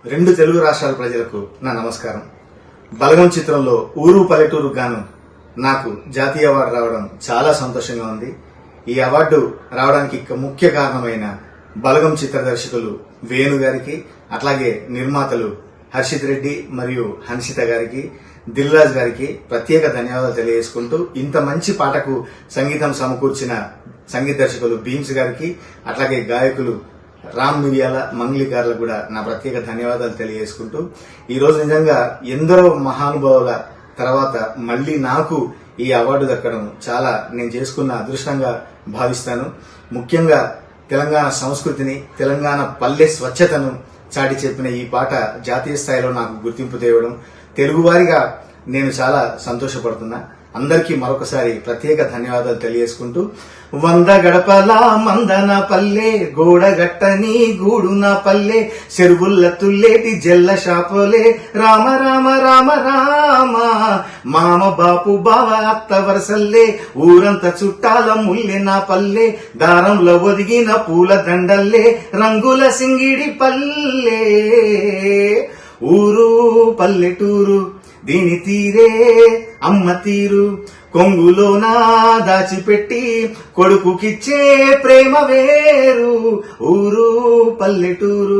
రెండు తెలుగు రాష్ట్రాల ప్రజలకు నా నమస్కారం. బలగం చిత్రంలో ఊరు పల్లెటూరు గాను నాకు జాతీయ అవార్డు రావడం చాలా సంతోషంగా ఉంది. ఈ అవార్డు రావడానికి ముఖ్య కారణమైన బలగం చిత్ర దర్శకులు వేణు గారికి, అట్లాగే నిర్మాతలు హర్షిత్ రెడ్డి మరియు హన్షిత గారికి, దిల్ రాజు గారికి ప్రత్యేక ధన్యవాదాలు తెలియజేసుకుంటూ, ఇంత మంచి పాటకు సంగీతం సమకూర్చిన సంగీత దర్శకులు భీమ్స్ గారికి, అట్లాగే గాయకులు రామ్ మిరియాల, మంగ్లీ గారులకు కూడా నా ప్రత్యేక ధన్యవాదాలు తెలియజేసుకుంటూ, ఈ రోజు నిజంగా ఎందరో మహానుభావుల తర్వాత మళ్లీ నాకు ఈ అవార్డు దక్కడం చాలా నేను చేసుకున్న అదృష్టంగా భావిస్తాను. ముఖ్యంగా తెలంగాణ సంస్కృతిని, తెలంగాణ పల్లె స్వచ్ఛతను చాటి చెప్పిన ఈ పాట జాతీయ స్థాయిలో నాకు గుర్తింపు తేవడం, తెలుగువారిగా నేను చాలా సంతోషపడుతున్నా. అందరికీ మరొకసారి ప్రత్యేక ధన్యవాదాలు తెలియజేసుకుంటూ, 100 గడపల మందన పల్లె, గోడగట్టని గూడున పల్లె, చెరువుల్ల తుల్లేటి జల్ల షాపోలే, రామ రామ రామ రామ, మామ బాపు బావ అత్త వరసల్లే, ఊరంతా చుట్టాల ముల్లె నా పల్లె, దారంలో ఒదిగిన పూల దండల్లే, రంగుల సింగిడి పల్లె. ఊరు పల్లెటూరు దీని తీరే అమ్మ తీరు, కొంగులోనా దాచిపెట్టి కొడుకుకిచ్చే ప్రేమ వేరు. ఊరు పల్లెటూరు.